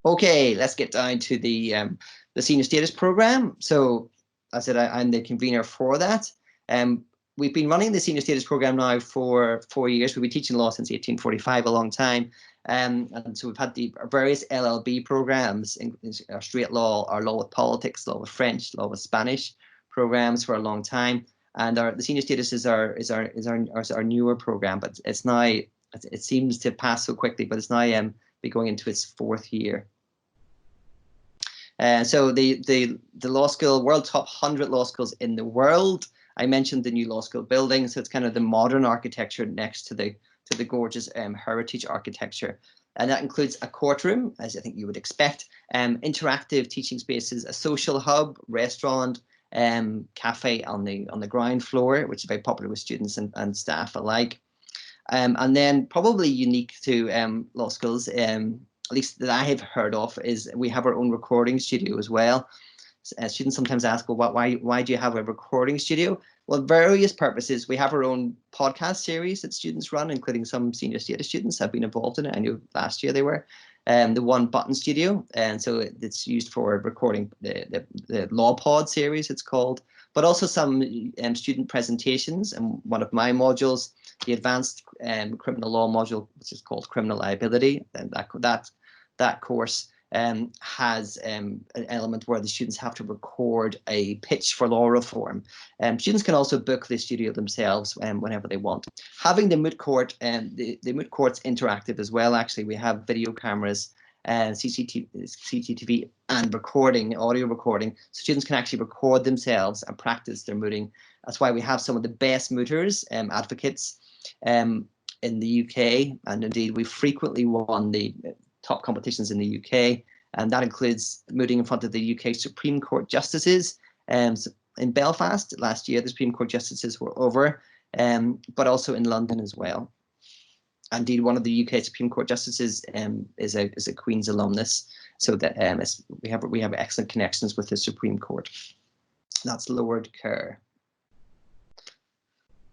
Okay, let's get down to the senior status program. So as I said, I'm the convener for that. We've been running the senior status program now for 4 years. We've been teaching law since 1845, a long time. And so we've had the various LLB programs, in our straight law, our law with politics, law with French, law with Spanish programs for a long time. And the senior status is our newer program, but it's now, it seems to pass so quickly, but it's now be going into its 4th year. So the law school, world top 100 law schools in the world. I mentioned the new law school building, so it's kind of the modern architecture next to the gorgeous heritage architecture, and that includes a courtroom, as I think you would expect, interactive teaching spaces, a social hub, restaurant, cafe on the ground floor, which is very popular with students and staff alike, and then probably unique to law schools, at least that I have heard of, is we have our own recording studio as well. Students sometimes ask, well, why do you have a recording studio? Well, various purposes. We have our own podcast series that students run, including some senior status students have been involved in it. I know last year they were. The One Button Studio, and so it's used for recording the Law Pod series, it's called, but also some student presentations. And one of my modules, the Advanced Criminal Law module, which is called Criminal Liability, and that course has an element where the students have to record a pitch for law reform. Students can also book the studio themselves whenever they want. Having the moot court, the moot court's interactive as well. Actually, we have video cameras, CCTV and recording, audio recording. So students can actually record themselves and practice their mooting. That's why we have some of the best mooters, advocates in the UK, and indeed we frequently won the top competitions in the UK, and that includes mooting in front of the UK Supreme Court justices. In Belfast last year, the Supreme Court justices were over, but also in London as well. Indeed, one of the UK Supreme Court justices is a Queen's alumnus, so that we have excellent connections with the Supreme Court. That's Lord Kerr.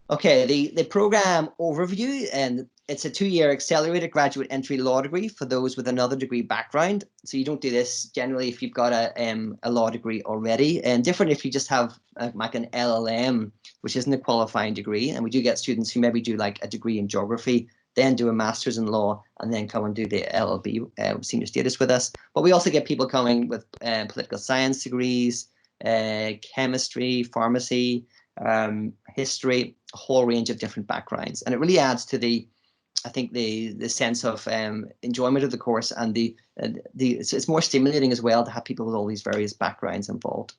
Okay, the program overview, and it's a 2-year accelerated graduate entry law degree for those with another degree background. So you don't do this generally if you've got a law degree already, and different if you just have like an LLM, which isn't a qualifying degree. And we do get students who maybe do like a degree in geography, then do a master's in law, and then come and do the LLB senior status with us. But we also get people coming with political science degrees, chemistry, pharmacy, history, a whole range of different backgrounds, and it really adds to I think the sense of enjoyment of the course, and it's more stimulating as well to have people with all these various backgrounds involved.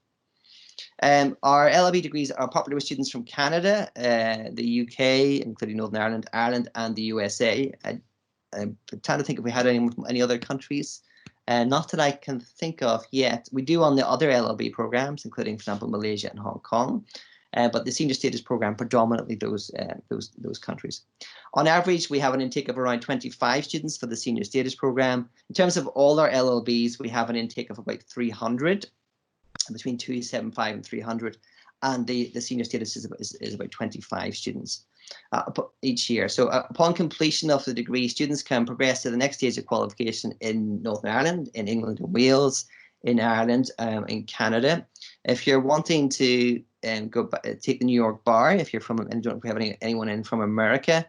Our LLB degrees are popular with students from Canada, the UK, including Northern Ireland, Ireland, and the USA. I'm trying to think if we had any other countries. Not that I can think of yet. We do on the other LLB programs, including, for example, Malaysia and Hong Kong. But the senior status program, predominantly those countries. On average, we have an intake of around 25 students for the senior status program. In terms of all our LLBs, we have an intake of about 300, between 275 and 300, and the senior status is about 25 students each year. So upon completion of the degree, students can progress to the next stage of qualification in Northern Ireland, in England and Wales, in Ireland, in Canada. If you're wanting to take the New York bar, if you're from, and don't have anyone in from America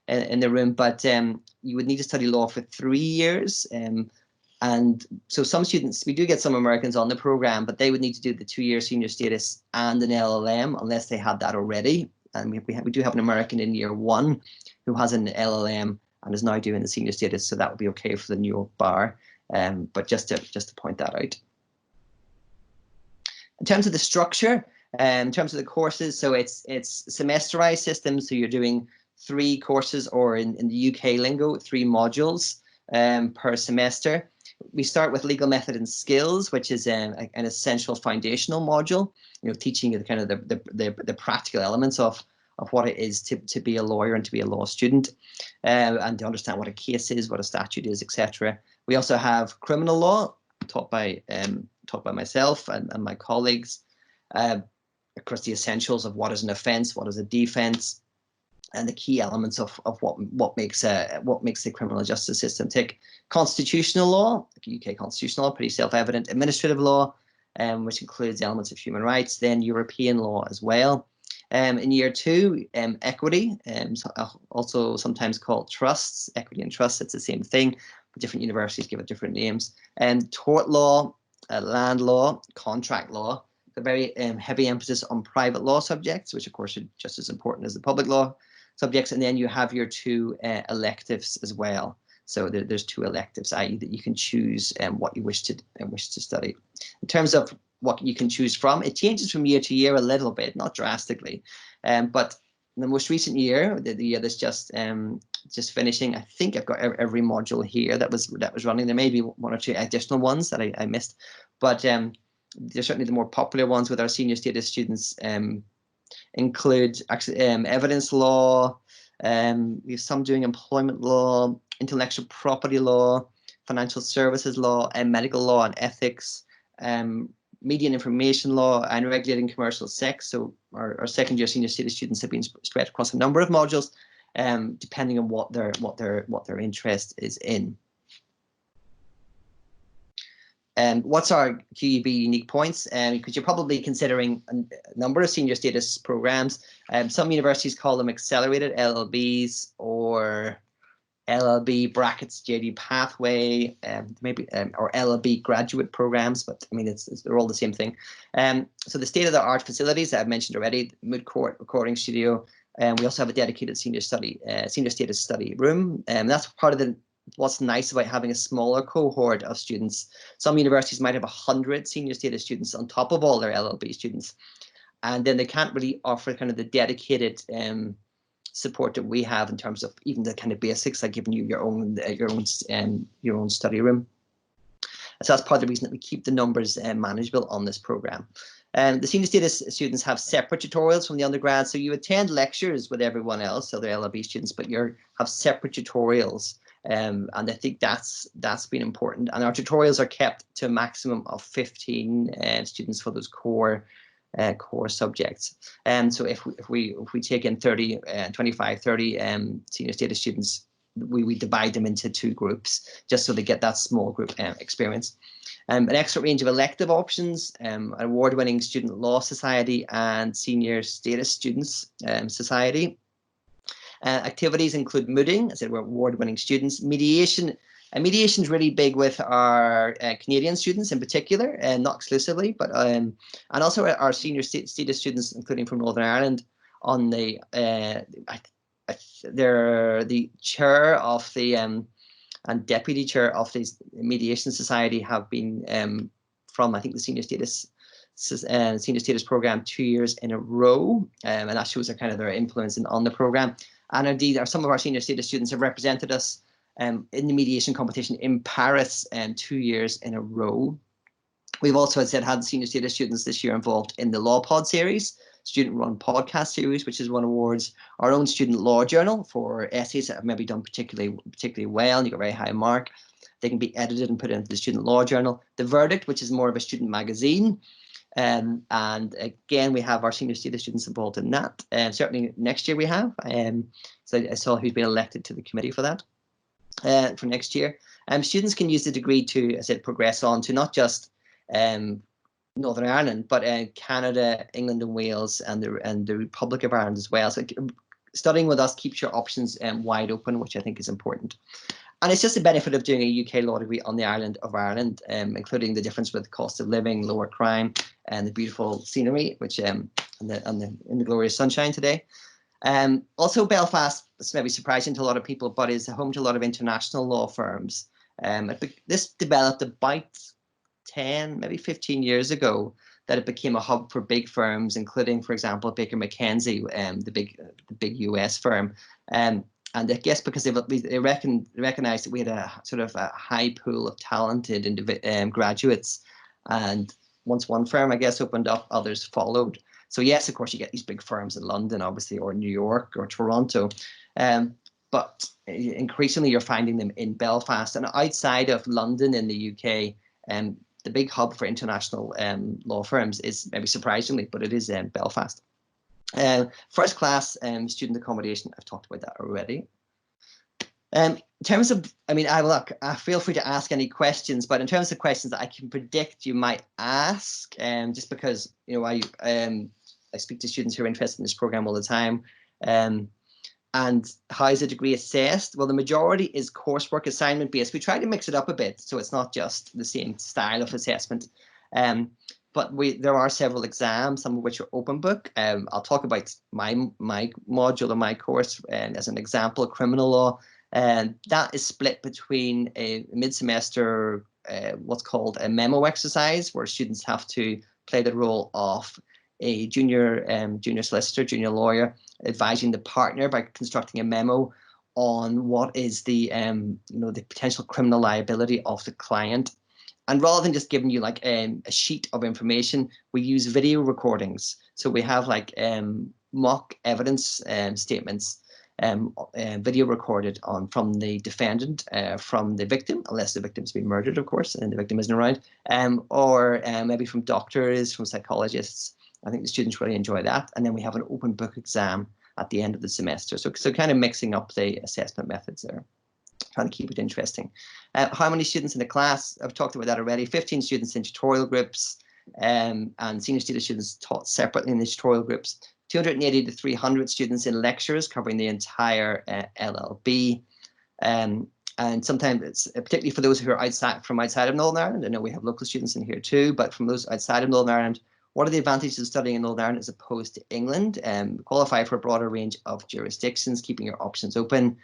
in the room, but you would need to study law for 3 years. And so some students, we do get some Americans on the program, but they would need to do the 2-year senior status and an LLM unless they had that already. And we do have an American in year 1 who has an LLM and is now doing the senior status, so that would be okay for the New York bar. But just to point that out. In terms of the structure, in terms of the courses, so it's semesterized system. So you're doing 3 courses, or in the UK lingo, 3 modules per semester. We start with legal method and skills, which is an essential foundational module. Teaching you kind of the practical elements of what it is to be a lawyer and to be a law student, and to understand what a case is, what a statute is, etc. We also have criminal law taught by myself and my colleagues. Of course, the essentials of what is an offence, what is a defence, and the key elements of what makes the criminal justice system tick. Constitutional law, UK constitutional law, pretty self-evident. Administrative law, which includes elements of human rights. Then European law as well. In year 2, equity, also sometimes called trusts, equity and trusts. It's the same thing, but different universities give it different names. Tort law, land law, contract law. A very heavy emphasis on private law subjects, which of course are just as important as the public law subjects. And then you have your 2 electives as well. So there's 2 electives, i.e. that you can choose what you wish to study. In terms of what you can choose from, it changes from year to year a little bit, not drastically. But in the most recent year, the year that's just finishing, I think I've got every module here that was running. There may be 1 or 2 additional ones that I missed, but they're certainly the more popular ones with our senior status students. Include evidence law, we have some doing employment law, intellectual property law, financial services law, and medical law and ethics, media and information law, and regulating commercial sex. So our second year senior status students have been spread across a number of modules, depending on what their interest is in. What's our QUB unique points? Because you're probably considering a number of senior status programs. Some universities call them accelerated LLBs or LLB brackets JD pathway, maybe or LLB graduate programs, but I mean they're all the same thing. So the state-of-the-art facilities that I've mentioned already, moot court, recording studio, and we also have a dedicated senior status study room, and that's part of what's nice about having a smaller cohort of students. Some universities might have 100 senior status students on top of all their LLB students, and then they can't really offer kind of the dedicated support that we have in terms of even the kind of basics, like giving you your own study room. So that's part of the reason that we keep the numbers manageable on this program. The senior status students have separate tutorials from the undergrad, so you attend lectures with everyone else, so they're LLB students, but you have separate tutorials. And I think that's been important. And our tutorials are kept to a maximum of 15 students for those core subjects. So if we take in 30, 25, 30 senior status students, we divide them into 2 groups just so they get that small group experience. An extra range of elective options, an award-winning student law society and senior status students society. Activities include mooting, as I said, we're award-winning students. Mediation, mediation is really big with our Canadian students in particular, and not exclusively, but and also our senior status students, including from Northern Ireland. On the they're the chair of the and deputy chair of the mediation society have been from, I think, the senior status program 2 years in a row, and that shows their influence on the program. And indeed, some of our senior status students have represented us in the mediation competition in Paris 2 years in a row. We've also, as I said, had senior status students this year involved in the Law Pod series, student-run podcast series, which has won awards. Our own student law journal for essays that have maybe done particularly well, and you got a very high mark. They can be edited and put into the student law journal. The Verdict, which is more of a student magazine. And again, we have our senior status students involved in that. Certainly next year we have. So I saw who's been elected to the committee for that for next year. Students can use the degree to, as I said, progress on to not just Northern Ireland, but Canada, England and Wales, and the Republic of Ireland as well. So studying with us keeps your options wide open, which I think is important. And it's just a benefit of doing a UK law degree on the island of Ireland, including the difference with cost of living, lower crime, and the beautiful scenery, which in the glorious sunshine today. Also, Belfast, this may be surprising to a lot of people, but is home to a lot of international law firms. This developed about 10, maybe 15 years ago, that it became a hub for big firms, including, for example, Baker McKenzie, the big US firm. And I guess because they recognized that we had a sort of a high pool of talented graduates, and once one firm, I guess, opened up, others followed. So yes, of course, you get these big firms in London, obviously, or New York or Toronto, but increasingly you're finding them in Belfast and outside of London in the UK. The big hub for international law firms is, maybe surprisingly, but it is Belfast. First class student accommodation, I've talked about that already. In terms of, I mean, feel free to ask any questions, but in terms of questions that I can predict you might ask, just because, you know, I speak to students who are interested in this program all the time. And how is the degree assessed? Well, the majority is coursework assignment based. We try to mix it up a bit, so it's not just the same style of assessment. But there are several exams, some of which are open book. I'll talk about my module of my course as an example, criminal law. And that is split between a mid-semester, what's called a memo exercise, where students have to play the role of a junior solicitor, junior lawyer, advising the partner by constructing a memo on what is the the potential criminal liability of the client. And rather than just giving you like a sheet of information, we use video recordings. So we have like mock evidence statements, video recorded from the defendant, from the victim, unless the victim's been murdered, of course, and the victim isn't around, or maybe from doctors, from psychologists. I think the students really enjoy that. And then we have an open book exam at the end of the semester. So kind of mixing up the assessment methods there, trying to keep it interesting. How many students in the class? I've talked about that already. 15 students in tutorial groups, and senior students taught separately in the tutorial groups. 280 to 300 students in lectures covering the entire LLB. And sometimes it's particularly for those who are from outside of Northern Ireland. I know we have local students in here too, but from those outside of Northern Ireland, what are the advantages of studying in Northern Ireland as opposed to England? Qualify for a broader range of jurisdictions, keeping your options open.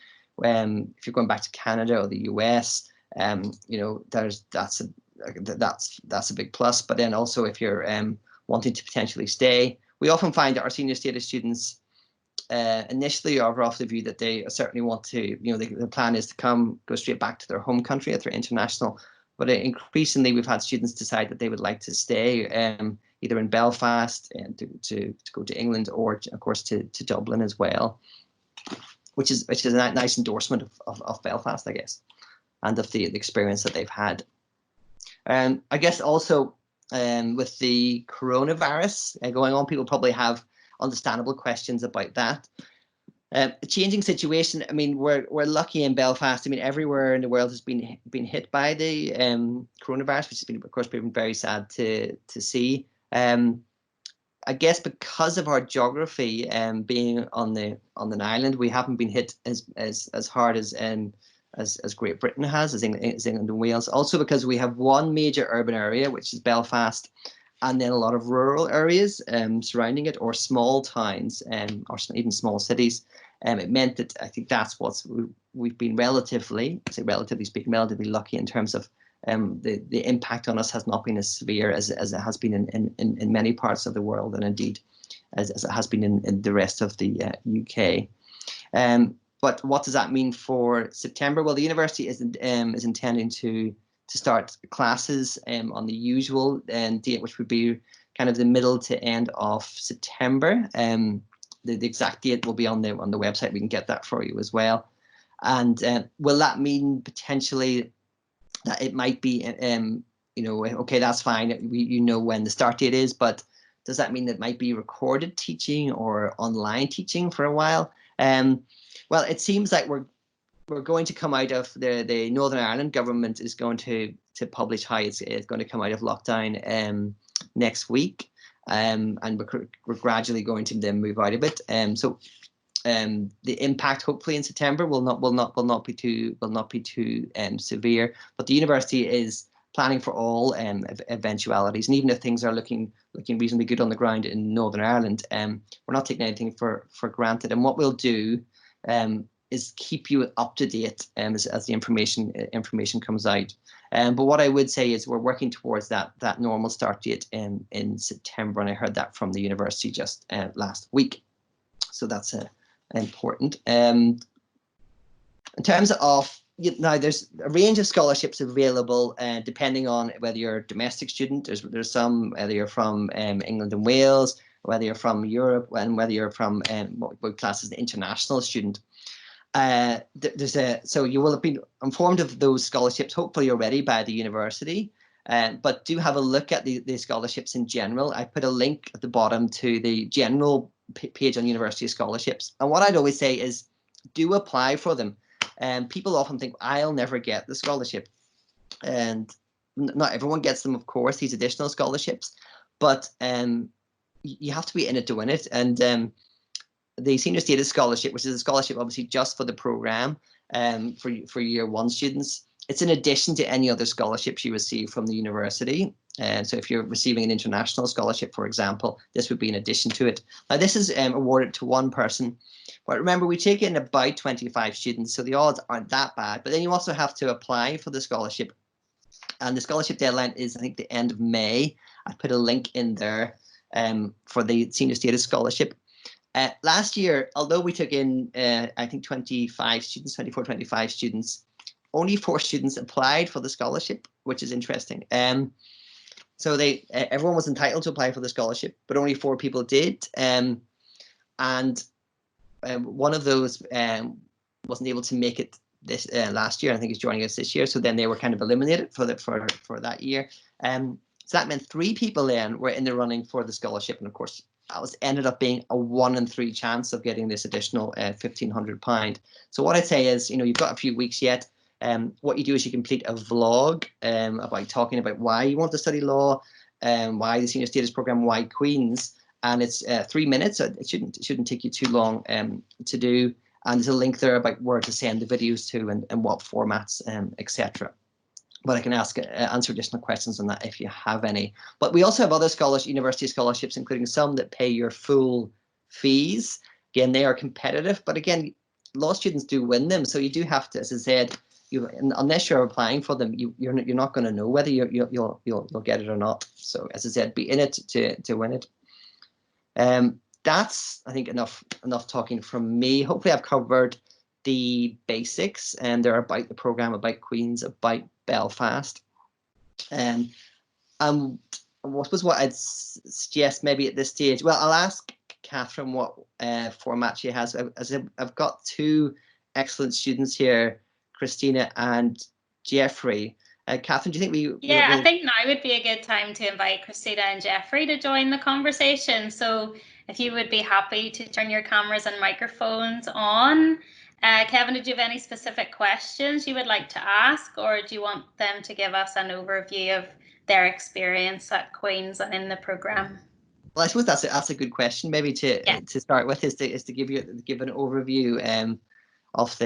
If you're going back to Canada or the US, you know, that's a big plus. But then also if you're wanting to potentially stay, we often find that our senior status students initially are of the view that they certainly want to, you know, the plan is to go straight back to their home country if they're international. But increasingly, we've had students decide that they would like to stay either in Belfast and to go to England, or of course to Dublin as well, which is a nice endorsement of Belfast, I guess, and of the experience that they've had. I guess also with the coronavirus going on, people probably have understandable questions about that. A changing situation. I mean, we're lucky in Belfast. I mean, everywhere in the world has been hit by the coronavirus, which has been, of course, been very sad to see. I guess because of our geography, being on an island, we haven't been hit as hard as Great Britain has, as England and Wales. Also because we have one major urban area, which is Belfast, and then a lot of rural areas surrounding it, or small towns, or even small cities. It meant that I think that's we've been relatively speaking, relatively lucky in terms of the impact on us has not been as severe as it has been in many parts of the world, and indeed as it has been in the rest of the UK. But what does that mean for September? Well, the university is intending to start classes on the usual date, which would be kind of the middle to end of September. The exact date will be on the website. We can get that for you as well. And will that mean potentially that it might be, you know, okay, that's fine. You know when the start date is, but does that mean that it might be recorded teaching or online teaching for a while? Well, it seems like we're going to come out of the Northern Ireland government is going to publish how it's going to come out of lockdown next week, and we're gradually going to then move out of it. So the impact hopefully in September will not be too severe. But the university is planning for all eventualities, and even if things are looking reasonably good on the ground in Northern Ireland, we're not taking anything for granted. And what we'll do is keep you up to date as the information comes out. But what I would say is we're working towards that normal start date in September, and I heard that from the university just last week. So that's important. In terms of now, there's a range of scholarships available, depending on whether you're a domestic student. There's some, whether you're from England and Wales, whether you're from Europe, and whether you're from what we class as an international student. So you will have been informed of those scholarships hopefully already by the university, but do have a look at the scholarships in general. I put a link at the bottom to the general page on University Scholarships. And what I'd always say is do apply for them. And people often think, I'll never get the scholarship. And not everyone gets them, of course, these additional scholarships. But you have to be in it to win it. And the Senior Status Scholarship, which is a scholarship obviously just for the program for year one students, it's in addition to any other scholarships you receive from the university. And so if you're receiving an international scholarship, for example, this would be in addition to it. Now, this is awarded to one person. But remember, we take in about 25 students, so the odds aren't that bad. But then you also have to apply for the scholarship. And the scholarship deadline is, I think, the end of May. I put a link in there for the Senior Status Scholarship. Last year, although we took in, I think, 25 students, 25 students, only 4 students applied for the scholarship, which is interesting. So everyone was entitled to apply for the scholarship, but only 4 people did. And one of those wasn't able to make it this last year. I think he's joining us this year. So then they were kind of eliminated for that year. So that meant 3 people then were in the running for the scholarship, and of course, that ended up being a 1 in 3 chance of getting this additional £1,500. So what I'd say is, you've got a few weeks yet. What you do is you complete a vlog about talking about why you want to study law, why the Senior Status Program, why Queen's, and it's 3 minutes. So it shouldn't take you too long to do. And there's a link there about where to send the videos to and what formats, etc. But I can answer additional questions on that if you have any. But we also have other university scholarships, including some that pay your full fees. Again, they are competitive, but again, law students do win them. So you do have to, as I said, unless you're applying for them, you're not going to know whether you'll get it or not. So as I said, be in it to win it. That's, I think, enough talking from me. Hopefully I've covered the basics, and they're about the program, about Queen's, about Belfast. I suppose what I'd suggest maybe at this stage, well, I'll ask Catherine what format she has. I've got 2 excellent students here, Christina and Jeffrey. Catherine, do you think I think now would be a good time to invite Christina and Jeffrey to join the conversation. So if you would be happy to turn your cameras and microphones on. Kevin, did you have any specific questions you would like to ask, or do you want them to give us an overview of their experience at Queen's and in the programme? Well, I suppose that's a good question, maybe to start with, is to give an overview of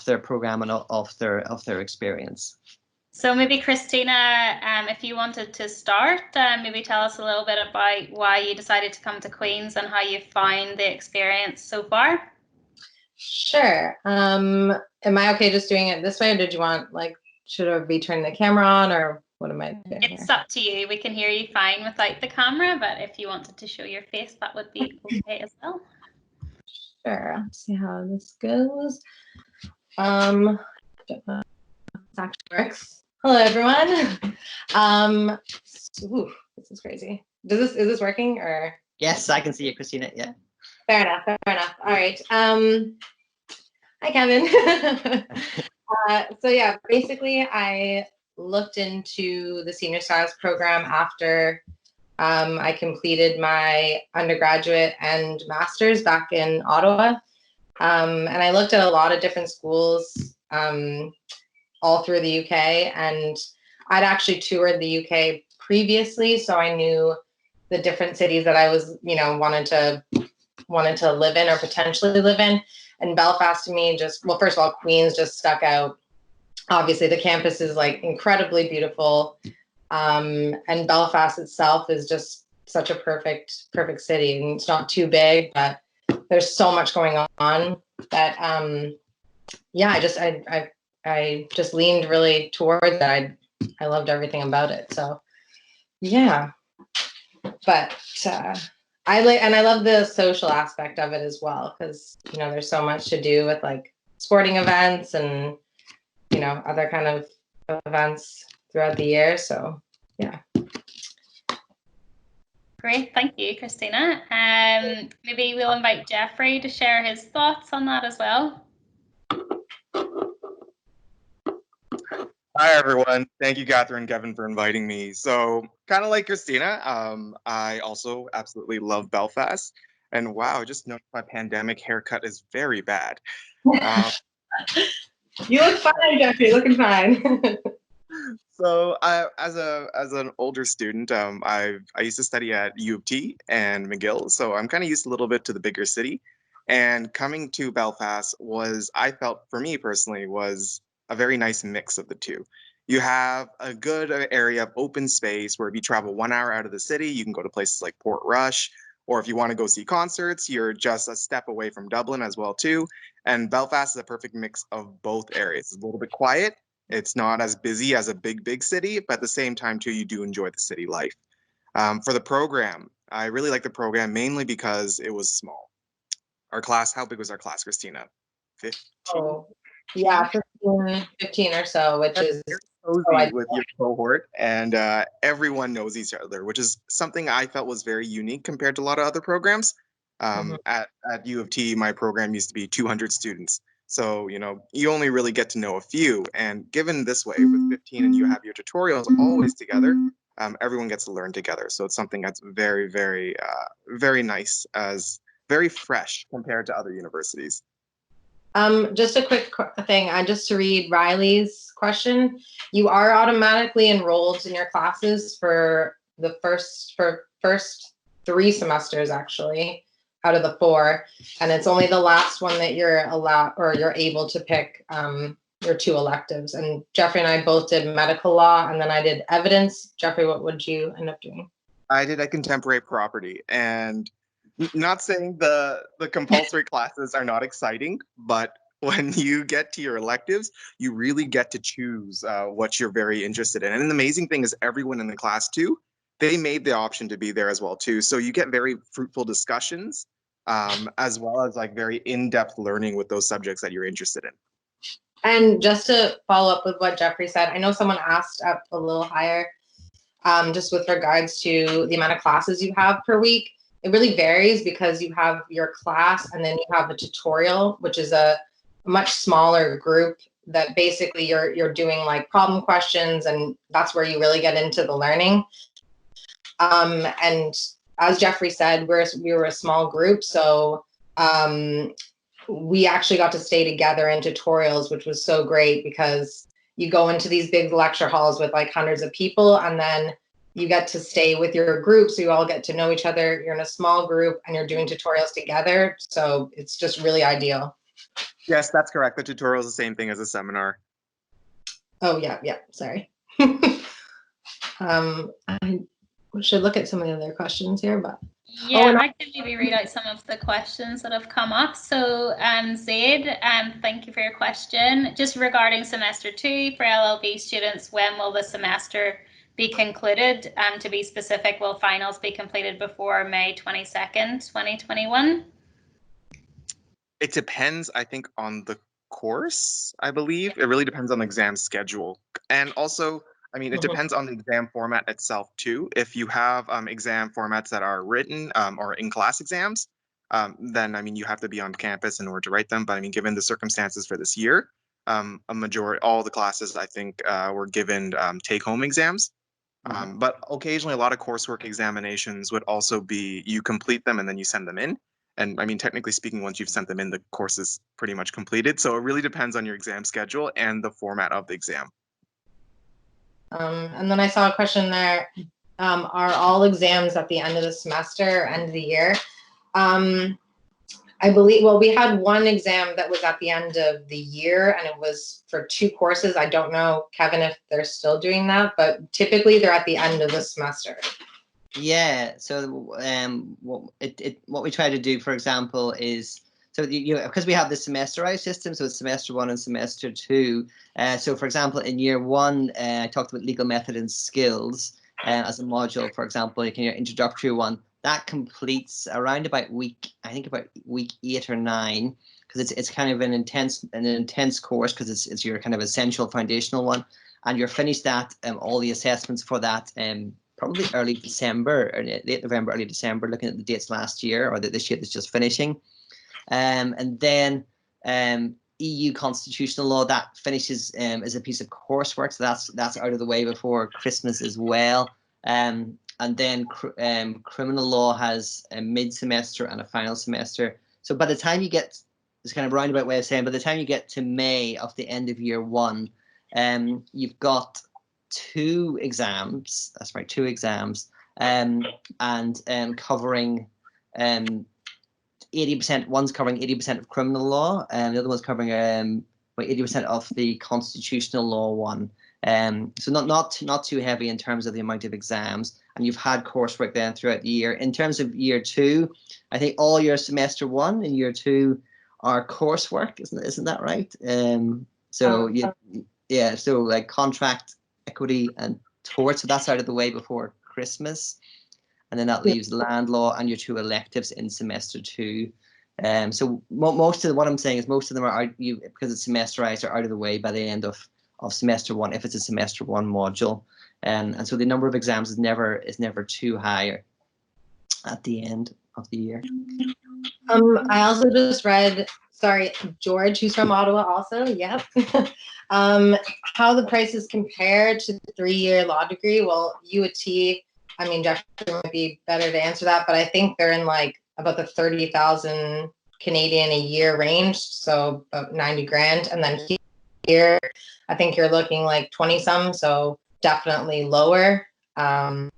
their programme and of their experience. So maybe Christina, if you wanted to start, maybe tell us a little bit about why you decided to come to Queen's and how you find the experience so far. Sure. Am I okay just doing it this way, or did you want, should I be turning the camera on, or what am I doing? It's up to you. We can hear you fine without the camera, but if you wanted to show your face, that would be okay as well. Sure. Let's see how this goes. This actually works. Hello, everyone. This is crazy. Is this working, or? Yes, I can see you, Christina. Yeah. Fair enough. All right. Hi, Kevin. So yeah, basically I looked into the Senior Status Program after I completed my undergraduate and master's back in Ottawa. And I looked at a lot of different schools all through the UK, and I'd actually toured the UK previously, so I knew the different cities that I was, wanted to live in or potentially live in. And Belfast to me well, first of all, Queen's just stuck out. Obviously the campus is incredibly beautiful. And Belfast itself is just such a perfect city. And it's not too big, but there's so much going on that, I just leaned really towards that. I loved everything about it. So yeah, but, I love the social aspect of it as well, because there's so much to do with sporting events and other kind of events throughout the year. So yeah. Great, thank you, Christina. Maybe we'll invite Jeffrey to share his thoughts on that as well. Hi, everyone. Thank you, Catherine and Kevin, for inviting me. So kind of like Christina, I also absolutely love Belfast. And wow, I just noticed my pandemic haircut is very bad. You look fine, Jeffrey. Looking fine. So as an older student, I used to study at U of T and McGill, so I'm kind of used a little bit to the bigger city. And coming to Belfast I felt for me personally, was a very nice mix of the two. You have a good area of open space where if you travel 1 hour out of the city, you can go to places like Portrush, or if you want to go see concerts, you're just a step away from Dublin as well too. And Belfast is a perfect mix of both areas. It's a little bit quiet. It's not as busy as a big city, but at the same time too, you do enjoy the city life. For the program, I really like the program mainly because it was small. Our class, how big was our class, Christina? 15? Oh, yeah, 15 or so, which is Cozy with your cohort, and everyone knows each other, which is something I felt was very unique compared to a lot of other programs. At U of T, my program used to be 200 students. So, you only really get to know a few. And given this way, with 15 and you have your tutorials always together, everyone gets to learn together. So it's something that's very, very, very nice, as very fresh compared to other universities. Just a quick thing, just to read Riley's question. You are automatically enrolled in your classes for the first 3 semesters, actually, out of the 4, and it's only the last one that you're allowed, or you're able to pick your 2 electives. And Jeffrey and I both did medical law, and then I did evidence. Jeffrey, what would you end up doing? I did a contemporary property, and not saying the compulsory classes are not exciting, but when you get to your electives, you really get to choose what you're very interested in. And the amazing thing is everyone in the class too, they made the option to be there as well too. So you get very fruitful discussions, as well as like very in-depth learning with those subjects that you're interested in. And just to follow up with what Jeffrey said, I know someone asked up a little higher, just with regards to the amount of classes you have per week. It really varies because you have your class and then you have a tutorial, which is a much smaller group that basically you're doing like problem questions, and that's where you really get into the learning. And as Jeffrey said, we were a small group, so we actually got to stay together in tutorials, which was so great because you go into these big lecture halls with like hundreds of people, and then you get to stay with your group, so you all get to know each other. You're in a small group and you're doing tutorials together, so it's just really ideal. Yes, that's correct. The tutorial is the same thing as a seminar. Oh yeah, sorry. I should look at some of the other questions here, but yeah, I can maybe read out some of the questions that have come up. So Zaid, thank you for your question. Just regarding semester 2 for LLB students, when will the semester be concluded? To be specific, will finals be completed before May 22nd, 2021? It depends, I think, on the course, I believe. It really depends on the exam schedule. And also, I mean, it depends on the exam format itself too. If you have exam formats that are written or in-class exams, then, I mean, you have to be on campus in order to write them. But I mean, given the circumstances for this year, all the classes, I think, were given take-home exams. But occasionally, a lot of coursework examinations would also be, you complete them and then you send them in. And I mean, technically speaking, once you've sent them in, the course is pretty much completed. So it really depends on your exam schedule and the format of the exam. And then I saw a question there. Are all exams at the end of the semester or end of the year? I believe, well, we had one exam that was at the end of the year, and it was for 2 courses. I don't know, Kevin, if they're still doing that, but typically they're at the end of the semester. Yeah, so what we try to do, for example, is, so because we have the semesterized system, so it's semester 1 and semester 2. So for example, in year 1, I talked about legal method and skills as a module. For example, your introductory one that completes around about week 8 or 9, because it's kind of an intense course, because it's your kind of essential foundational one, and you're finished that all the assessments for that probably early December, or late November, early December, looking at the dates last year, or this year that's just finishing. And then EU constitutional law, that finishes as a piece of coursework, so that's out of the way before Christmas as well. And and then criminal law has a mid-semester and a final semester. So by the time you get, it's kind of a roundabout way of saying, by the time you get to May of the end of year one, you've got 2 exams. That's right, 2 exams, and covering 80%. One's covering 80% of criminal law, and the other one's covering 80% of the constitutional law one. So not too heavy in terms of the amount of exams, and you've had coursework then throughout the year. In terms of year 2, I think all your semester 1 and year 2 are coursework, isn't that right? So yeah, so like contract, equity, and tort. So that's out of the way before Christmas, and then that leaves land law and your 2 electives in semester 2. So most of what I'm saying is most of them are out, because it's semesterized, are out of the way by the end of semester 1 if it's a semester 1 module, and so the number of exams is never too high at the end of the year. I also just read, sorry, George, who's from Ottawa also, yep. How the prices compare to the 3-year law degree. Well, UAT, I mean, Jeff might be better to answer that, but I think they're in like about the 30,000 Canadian a year range, so about 90 grand. And then here, I think you're looking like 20 some, so definitely lower. And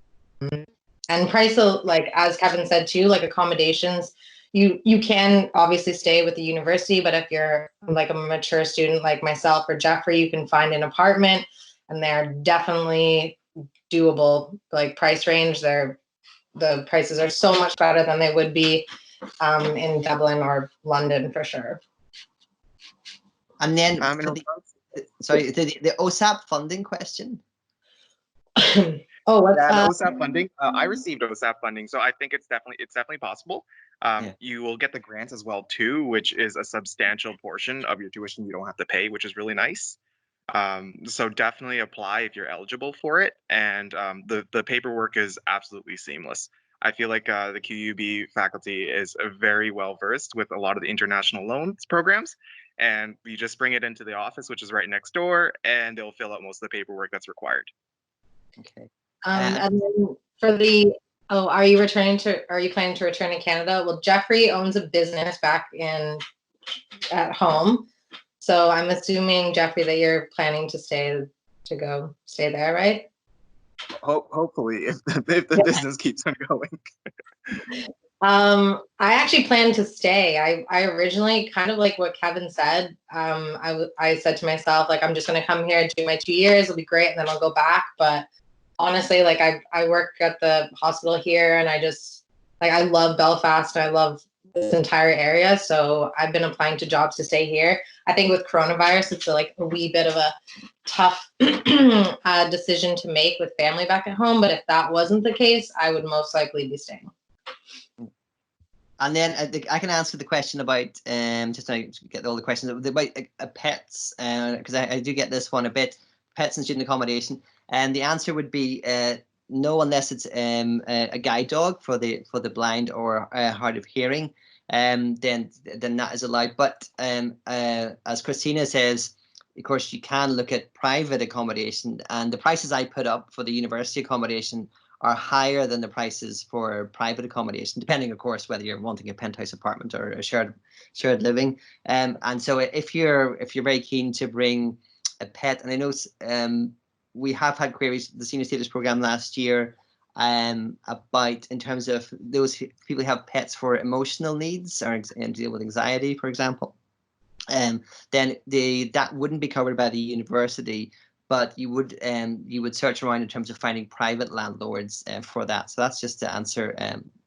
price, like as Kevin said too, like accommodations, you can obviously stay with the university, but if you're like a mature student like myself or Jeffrey, you can find an apartment, and they're definitely doable. Like price range, the prices are so much better than they would be in Dublin or London for sure. And then sorry, the OSAP funding question. Oh, what's OSAP funding? I received OSAP funding, so I think it's definitely possible. You will get the grants as well too, which is a substantial portion of your tuition you don't have to pay, which is really nice. So definitely apply if you're eligible for it, and the paperwork is absolutely seamless. I feel like the QUB faculty is very well versed with a lot of the international loans programs, and you just bring it into the office, which is right next door, and they'll fill out most of the paperwork that's required. Okay. And then for the, are you planning to return to Canada? Well, Jeffrey owns a business back at home. So I'm assuming, Jeffrey, that you're planning to stay there, right? Hopefully, if the business keeps on going. I actually plan to stay. I originally, kind of like what Kevin said, I said to myself, like, I'm just going to come here and do my 2 years. It'll be great. And then I'll go back. But honestly, like I work at the hospital here, and I just, like, I love Belfast and I love this entire area. So I've been applying to jobs to stay here. I think with coronavirus, it's like a wee bit of a tough decision to make with family back at home. But if that wasn't the case, I would most likely be staying. And then I can answer the question about just to get all the questions about pets, because I do get this one a bit, pets and student accommodation, and the answer would be no, unless it's a guide dog for the blind or hard of hearing, then that is allowed. But as Christina says, of course, you can look at private accommodation, and the prices I put up for the university accommodation are higher than the prices for private accommodation, depending, of course, whether you're wanting a penthouse apartment or a shared living. And so if you're very keen to bring a pet, and I know we have had queries the senior status program last year about, in terms of those people who have pets for emotional needs or deal with anxiety, for example, then that wouldn't be covered by the university, but you would search around in terms of finding private landlords for that. So that's just to answer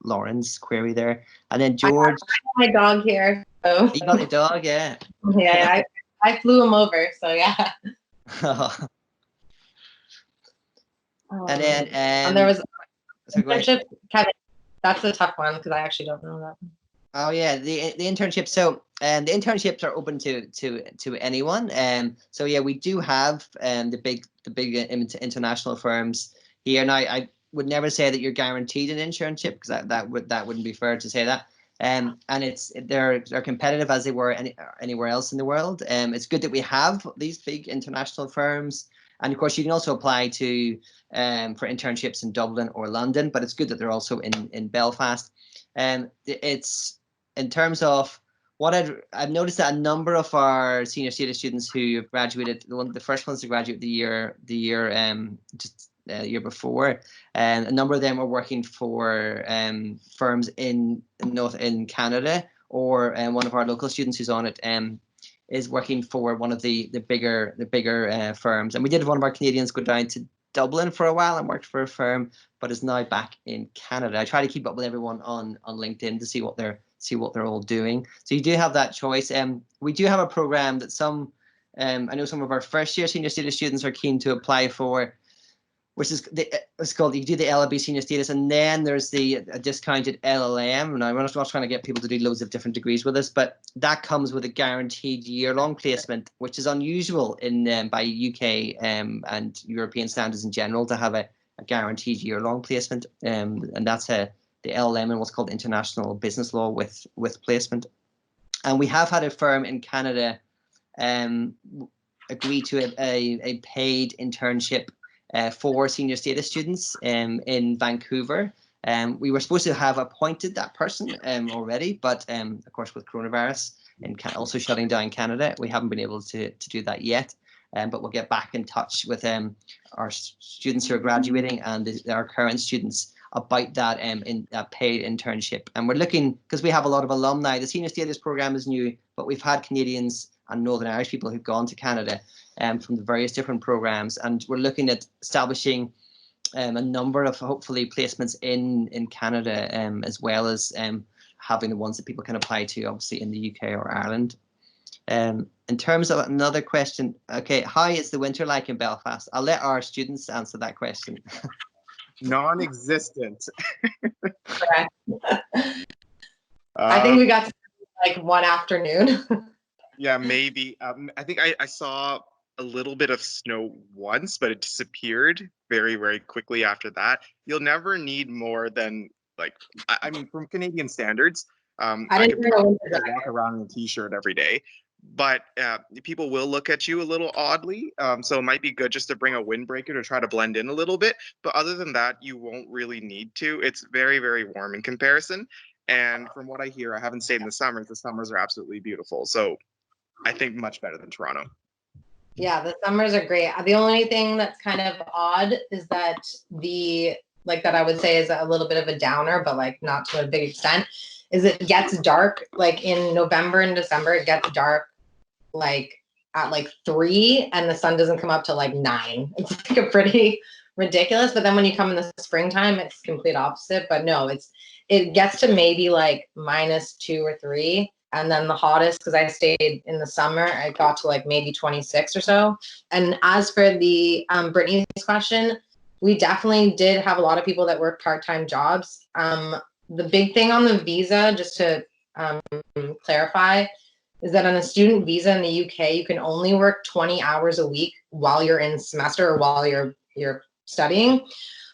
Lauren's query there. And then George, I have my dog here. So. You got a dog, yeah. Yeah, I flew him over, so yeah. And then and there was internship. Kevin, that's a tough one because I actually don't know that. Oh yeah, the internship. So the internships are open to anyone. So yeah, we do have the big international firms here. Now I would never say that you're guaranteed an internship, because that wouldn't be fair to say that. and they're competitive as they were anywhere else in the world. It's good that we have these big international firms, and of course you can also apply to for internships in Dublin or London, but it's good that they're also in Belfast. It's in terms of what I've noticed that a number of our senior status students who have graduated, the first ones to graduate the year before, and a number of them are working for firms in Canada, or one of our local students who's on it is working for one of the bigger firms. And we did have one of our Canadians go down to Dublin for a while and worked for a firm, but is now back in Canada. I try to keep up with everyone on LinkedIn to see what they're all doing. So you do have that choice. We do have a program that I know some of our first year senior status students are keen to apply for, which is it's called, you do the LLB senior status, and then there's the discounted LLM. Now, we're not trying to get people to do loads of different degrees with us, but that comes with a guaranteed year-long placement, which is unusual by UK and European standards in general to have a guaranteed year-long placement, and that's the LLM and what's called international business law with placement. And we have had a firm in Canada agree to a paid internship for senior status students in Vancouver. We were supposed to have appointed that person already, but of course with coronavirus and also shutting down Canada, we haven't been able to do that yet. But we'll get back in touch with our students who are graduating and our current students about that in a paid internship. And we're looking, because we have a lot of alumni, the senior status program is new, but we've had Canadians and Northern Irish people who've gone to Canada from the various different programs, and we're looking at establishing a number of hopefully placements in Canada, as well as having the ones that people can apply to, obviously in the UK or Ireland. In terms of another question, okay, how is the winter like in Belfast? I'll let our students answer that question. Non-existent. Correct. I think we got to like one afternoon. Yeah, maybe. I think I saw a little bit of snow once, but it disappeared very, very quickly after that. You'll never need more than, like, I mean, from Canadian standards, I could probably walk around in a t-shirt every day, but people will look at you a little oddly. So it might be good just to bring a windbreaker to try to blend in a little bit. But other than that, you won't really need to. It's very, very warm in comparison. And from what I hear, I haven't stayed in the summers. The summers are absolutely beautiful. So I think much better than Toronto. Yeah, the summers are great. The only thing that's kind of odd is that that I would say is a little bit of a downer, but like not to a big extent, is it gets dark like in November and December. It gets dark like at like 3 and the sun doesn't come up till like 9. It's like a pretty ridiculous. But then when you come in the springtime, it's complete opposite. But no, it gets to maybe like -2 or 3. And then the hottest, because I stayed in the summer, I got to like maybe 26 or so. And as for the Brittany's question, we definitely did have a lot of people that work part-time jobs. The big thing on the visa, just to clarify, is that on a student visa in the UK, you can only work 20 hours a week while you're in semester or while you're studying.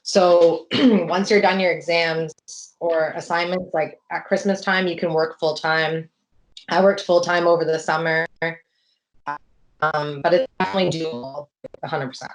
So once you're done your exams or assignments, like at Christmas time, you can work full-time. I worked full-time over the summer, but it's definitely doable, 100%.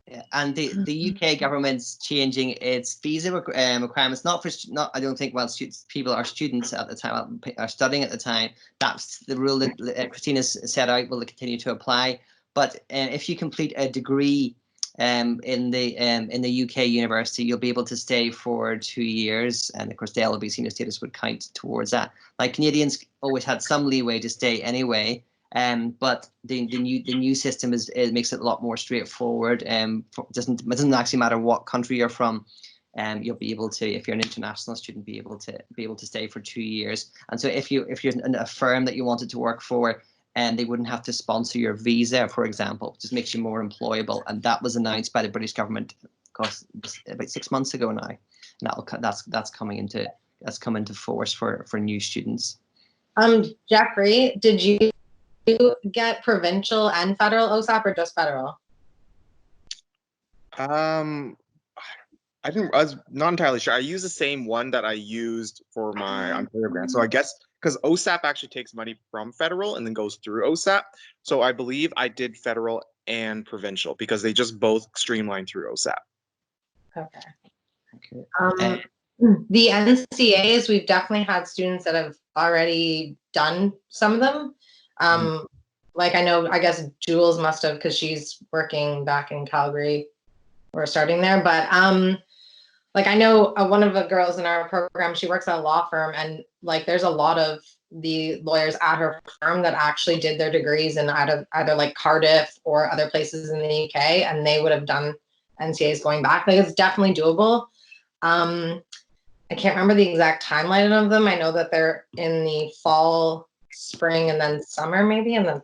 Yeah, and the UK government's changing its visa requirements, I don't think while people are students at the time, are studying at the time. That's the rule that Christina's set out will continue to apply. But if you complete a degree in the UK university, you'll be able to stay for 2 years, and of course the LLB senior status would count towards that. Like Canadians always had some leeway to stay anyway, but the new system makes it a lot more straightforward. It doesn't actually matter what country you're from. You'll be able to, if you're an international student, be able to stay for 2 years. And so if you're in a firm that you wanted to work for, and they wouldn't have to sponsor your visa, for example, just makes you more employable. And that was announced by the British government about 6 months ago now. And that's come into force for new students. Jeffrey, did you get provincial and federal OSAP or just federal? I was not entirely sure. I use the same one that I used for my Ontario grant. So I guess because OSAP actually takes money from federal and then goes through OSAP. So I believe I did federal and provincial because they just both streamline through OSAP. Okay. Okay. The NCAs, we've definitely had students that have already done some of them. Like I guess Jules must have, because she's working back in Calgary. We're starting there, but like I know one of the girls in our program, she works at a law firm, and like there's a lot of the lawyers at her firm that actually did their degrees in either like Cardiff or other places in the UK, and they would have done NCAs going back. Like it's definitely doable. I can't remember the exact timeline of them. I know that they're in the fall, spring, and then summer maybe, and then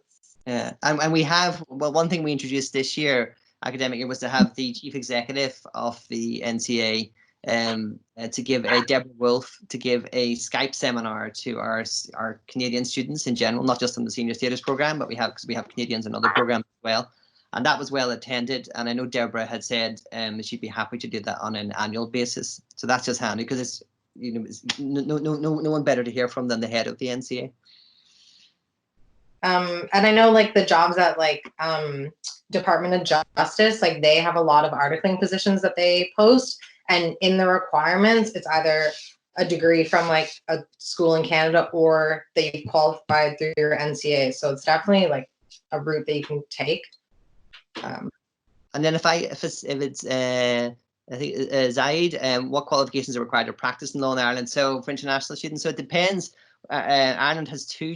Yeah, and we have, well, one thing we introduced this year, academic year, was to have the chief executive of the NCA to give Deborah Wolf to give a Skype seminar to our Canadian students in general, not just in the senior status program, but because we have Canadians in other programs as well. And that was well attended. And I know Deborah had said she'd be happy to do that on an annual basis. So that's just handy because it's, you know, it's no one better to hear from than the head of the NCA. And I know like the jobs at like Department of Justice, like they have a lot of articling positions that they post, and in the requirements, it's either a degree from like a school in Canada or they qualified through your NCA. So it's definitely like a route that you can take. And then if it's I think Zaid, what qualifications are required to practice in law in Ireland? So for international students, so it depends. Ireland has two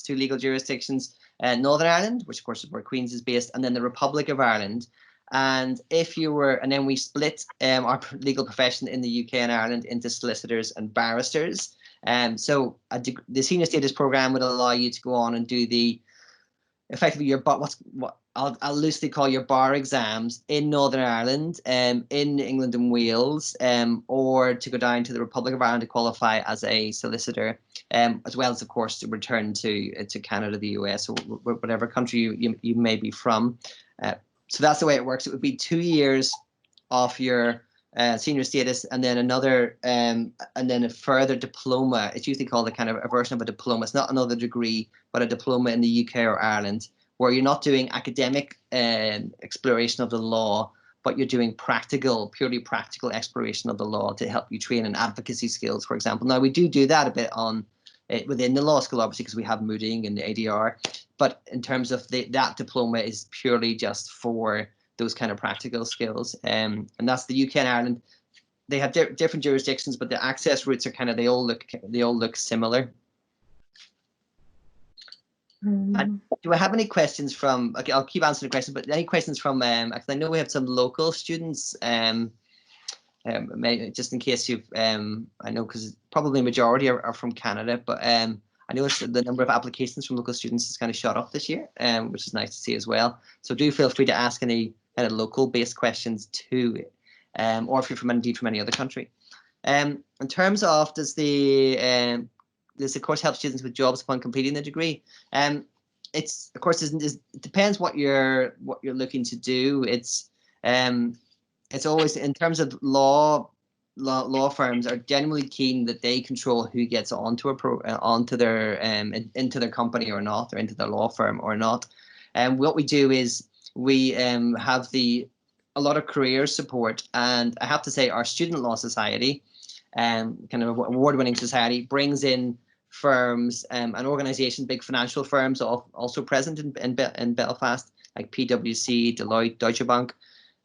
legal jurisdictions, Northern Ireland, which of course is where Queen's is based, and then the Republic of Ireland. And then we split our legal profession in the UK and Ireland into solicitors and barristers. So the senior status program would allow you to go on and do effectively your what I'll loosely call your bar exams in Northern Ireland, in England and Wales, or to go down to the Republic of Ireland to qualify as a solicitor, as well as, of course, to return to Canada, the US, or whatever country you may be from. So that's the way it works. It would be 2 years of your senior status, and then and then a further diploma. It's usually called a version of a diploma. It's not another degree, but a diploma in the UK or Ireland, where you're not doing academic exploration of the law, but you're doing purely practical exploration of the law to help you train in advocacy skills, for example. Now, we do that a bit within the law school, obviously, because we have mooting and the ADR. But in terms of that diploma is purely just for those kind of practical skills. And that's the UK and Ireland. They have different jurisdictions, but the access routes are they all look similar. Do I have any questions from? Okay, I'll keep answering the question, but any questions from? Because I know we have some local students. Just in case you've, I know because probably majority are from Canada, but I noticed the number of applications from local students has kind of shot up this year, which is nice to see as well. So do feel free to ask any kind of local-based questions too, or if you're from any other country. In terms of does the course help students with jobs upon completing the degree? It's of course it depends what you're looking to do. It's always in terms of law firms are generally keen that they control who gets onto their into their company or not, or into their law firm or not. And what we do is we have a lot of career support, and I have to say our Student Law Society, kind of award-winning society, brings in firms and organizations, big financial firms also present in Belfast, like PwC, Deloitte, Deutsche Bank,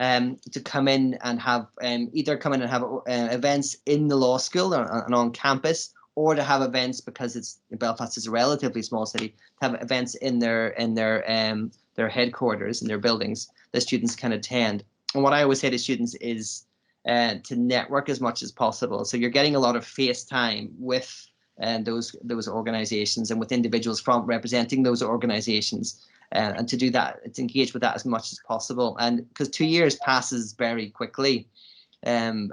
to come in and have either come in and have events in the law school and on campus, or to have events, because Belfast is a relatively small city, to have events in their headquarters, in their buildings that students can attend. And what I always say to students is to network as much as possible. So you're getting a lot of face time with those organizations and with individuals from representing those organizations, and to do that, to engage with that as much as possible. And because 2 years passes very quickly, and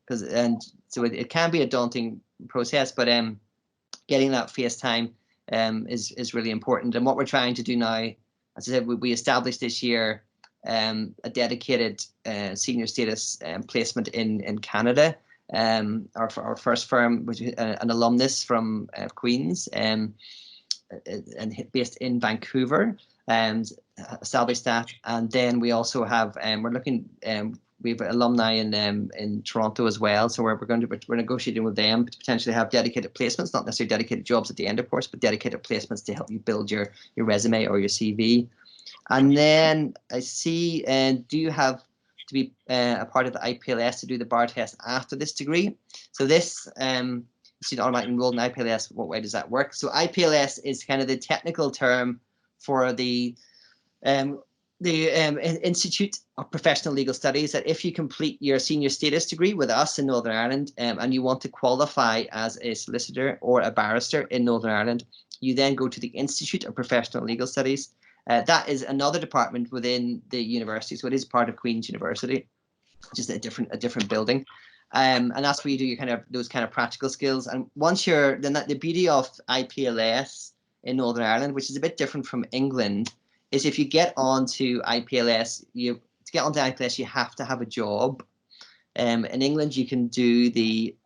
so it can be a daunting process, but getting that face time is really important. And what we're trying to do now, as I said, we established this year a dedicated senior status placement in Canada. Our first firm, which is an alumnus from Queen's, and based in Vancouver, and established that. And then we also have we're looking we have alumni in Toronto as well, so we're negotiating with them to potentially have dedicated placements, not necessarily dedicated jobs at the end, of course, but dedicated placements to help you build your resume or your CV. And then I see, do you have to be a part of the IPLS to do the bar test after this degree? So this, student automatically enrolled in IPLS, what way does that work? So IPLS is kind of the technical term for the Institute of Professional Legal Studies, that if you complete your senior status degree with us in Northern Ireland and you want to qualify as a solicitor or a barrister in Northern Ireland, you then go to the Institute of Professional Legal Studies. That is another department within the university, so it is part of Queen's University, just a different building, and that's where you do your those kind of practical skills. And once you're the beauty of IPLS in Northern Ireland, which is a bit different from England, is if you get onto IPLS, to get onto IPLS you have to have a job. In England you can do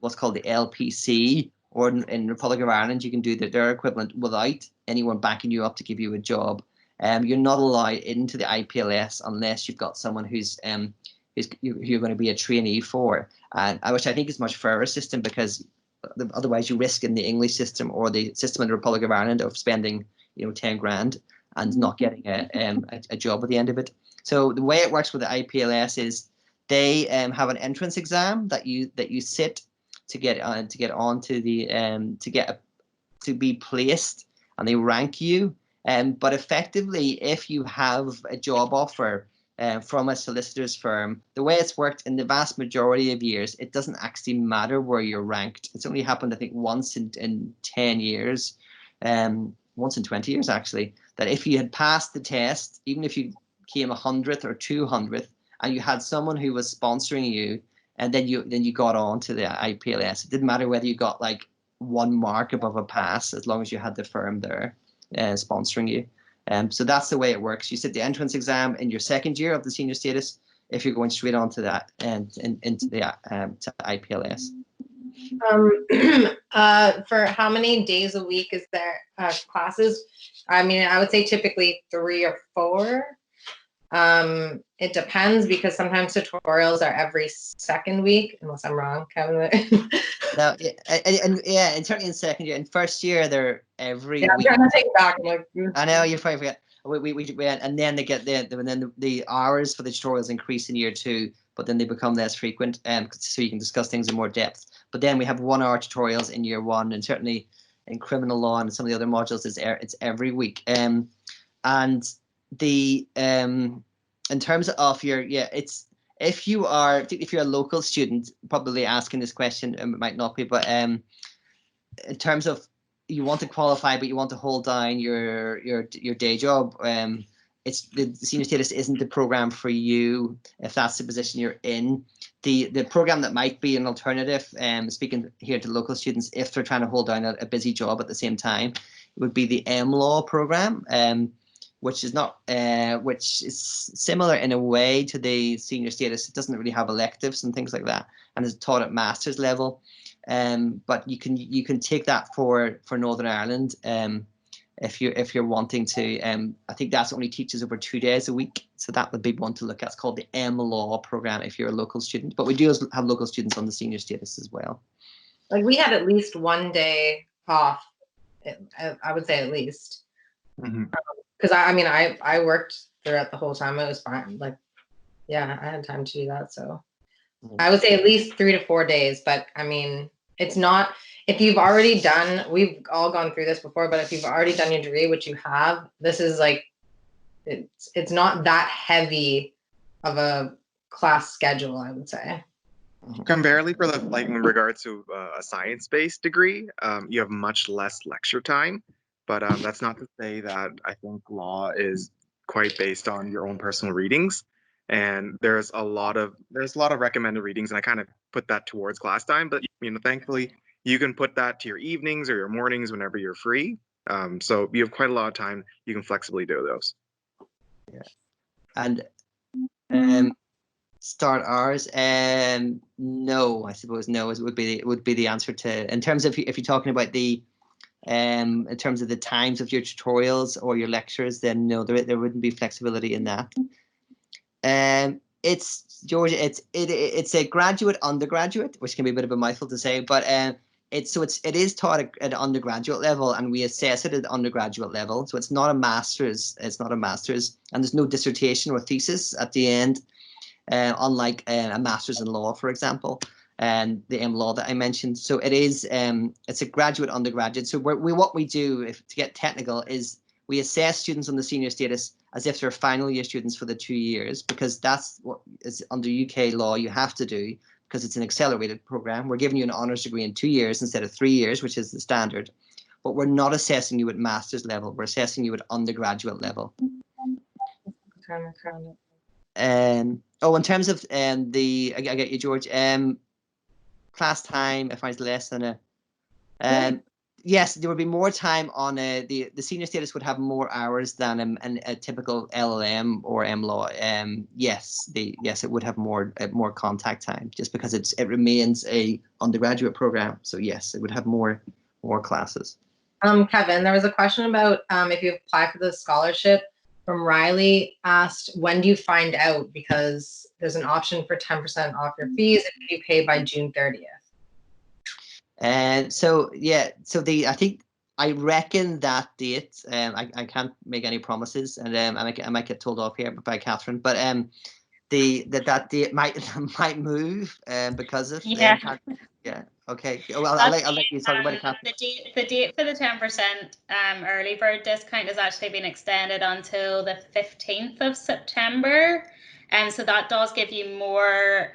what's called the LPC, or in Republic of Ireland you can do their equivalent without anyone backing you up to give you a job. You're not allowed into the IPLS unless you've got someone who's you're going to be a trainee for, which I think is a much fairer system, because otherwise you risk in the English system or the system in the Republic of Ireland of spending 10 grand and not getting a job at the end of it. So the way it works with the IPLS is they have an entrance exam that you sit to get onto the to be placed, and they rank you. But effectively, if you have a job offer from a solicitor's firm, the way it's worked in the vast majority of years, it doesn't actually matter where you're ranked. It's only happened, I think, once in 10 years, once in 20 years, actually, that if you had passed the test, even if you came 100th or 200th, and you had someone who was sponsoring you, and then you got on to the IPLS, it didn't matter whether you got like 1 mark above a pass, as long as you had the firm there sponsoring you. So that's the way it works. You sit the entrance exam in your second year of the senior status if you're going straight on to that and into the to IPLS. For how many days a week is there classes? I mean, I would say typically 3 or 4. It depends, because sometimes tutorials are every second week, unless I'm wrong, Kevin. No, and certainly in second year. In first year, they're every week. I'm trying to take it back. I know, you're probably forget. We and then they get the hours for the tutorials increase in year 2, but then they become less frequent, so you can discuss things in more depth. But then we have 1-hour tutorials in year 1, and certainly in criminal law and some of the other modules, it's every week. And the in terms of your it's if you're a local student, probably asking this question, it might not be, but in terms of you want to qualify but you want to hold down your day job, it's the senior status isn't the program for you if that's the position you're in. The program that might be an alternative, speaking here to local students, if they're trying to hold down a busy job at the same time, it would be the M-Law program, which is not which is similar in a way to the senior status. It doesn't really have electives and things like that, and is taught at master's level. But you can take that for Northern Ireland if you're wanting to. I think that's only teaches over 2 days a week, so that would be one to look at. It's called the M-Law program if you're a local student, but we do have local students on the senior status as well. Like, we had at least 1 day off, I would say, at least. Because I mean I worked throughout the whole time. It was fine. Like, yeah, I had time to do that. So I would say at least 3 to 4 days. But I mean, it's not, if you've already done, we've all gone through this before, but if you've already done your degree, which you have, this is like, it's not that heavy of a class schedule, I would say. Comparatively, for in regards to a science-based degree, you have much less lecture time. But that's not to say that I think law is quite based on your own personal readings. And there's a lot of recommended readings, and I kind of put that towards class time. But thankfully, you can put that to your evenings or your mornings whenever you're free. So you have quite a lot of time. You can flexibly do those. Yeah, and Start hours? No, I suppose no. It would be the answer to, in terms of if you're talking about the in terms of the times of your tutorials or your lectures, then no, there wouldn't be flexibility in that. It's Georgia. It's a graduate undergraduate, which can be a bit of a mouthful to say, but it is taught at an undergraduate level, and we assess it at undergraduate level. So it's not a master's. It's not a master's, and there's no dissertation or thesis at the end, unlike a master's in law, for example, and the law that I mentioned. So it is it's a graduate undergraduate. So what we do, to get technical, is we assess students on the senior status as if they're final year students for the 2 years, because that's what is under UK law you have to do, because it's an accelerated program. We're giving you an honours degree in 2 years instead of 3 years, which is the standard. But we're not assessing you at master's level. We're assessing you at undergraduate level. Oh, in terms of I get you, George. Class time, if I was less than yes, there would be more time on the senior status would have more hours than a typical LLM or M-Law. Yes, it would have more contact time, just because it remains a undergraduate program. So yes, it would have more classes. Kevin, there was a question about if you apply for the scholarship. From Riley, asked, when do you find out? Because there's an option for 10% off your fees if you pay by June 30th. And so yeah, so I reckon that date. I can't make any promises, and I might get told off here by Catherine, but that date might move because of yeah. Yeah. Okay. Well, I'll let you talk about it, Catherine. The date for the 10% early bird discount has actually been extended until the 15th of September, and so that does give you more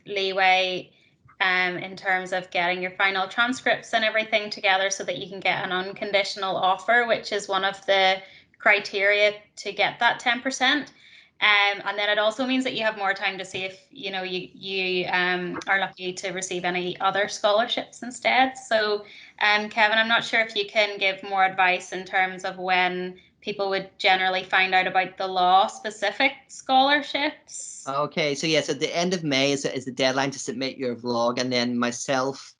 leeway in terms of getting your final transcripts and everything together, so that you can get an unconditional offer, which is one of the criteria to get that 10%. And then it also means that you have more time to see if you are lucky to receive any other scholarships instead. So Kevin, I'm not sure if you can give more advice in terms of when people would generally find out about the law specific scholarships. Okay, so yes, at the end of May is the deadline to submit your vlog, and then myself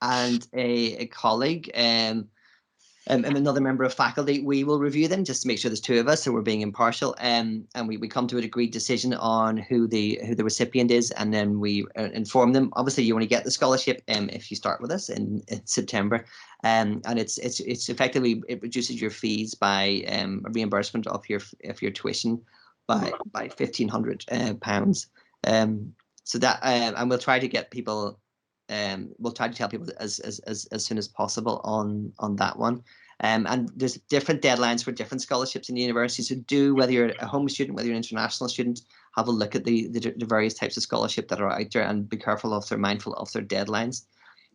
and a colleague and another member of faculty, we will review them just to make sure there's two of us, so we're being impartial, and we come to an agreed decision on who the recipient is, and then we inform them. Obviously, you only get the scholarship if you start with us in September, and it's effectively, it reduces your fees by a reimbursement of your tuition by £1,500. So that and we'll try to get people. We'll try to tell people as soon as possible on that one. And there's different deadlines for different scholarships in the university. So whether you're a home student, whether you're an international student, have a look at the various types of scholarship that are out there, and be careful if they're mindful of their deadlines.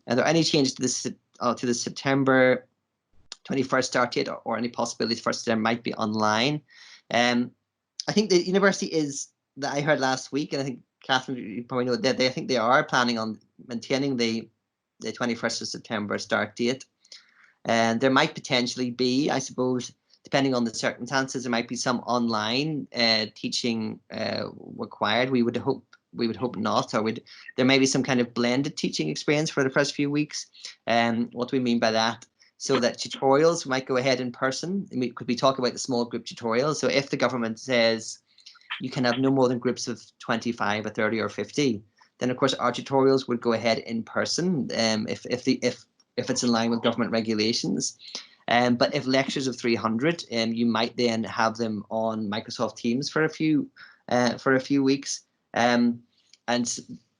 Are there any changes to the September 21st start date, or any possibility first there might be online? I think the university that I heard last week, and I think Catherine, you probably know that I think they are planning on maintaining the 21st of September start date. And there might potentially be, I suppose, depending on the circumstances, there might be some online teaching required. We would hope not, or there may be some kind of blended teaching experience for the first few weeks. What do we mean by that? So that tutorials might go ahead in person. Could we talk about the small group tutorials? So if the government says you can have no more than groups of 25 or 30 or 50, then of course our tutorials would go ahead in person if it's in line with government regulations. But if lectures of 300, you might then have them on Microsoft Teams for a few weeks.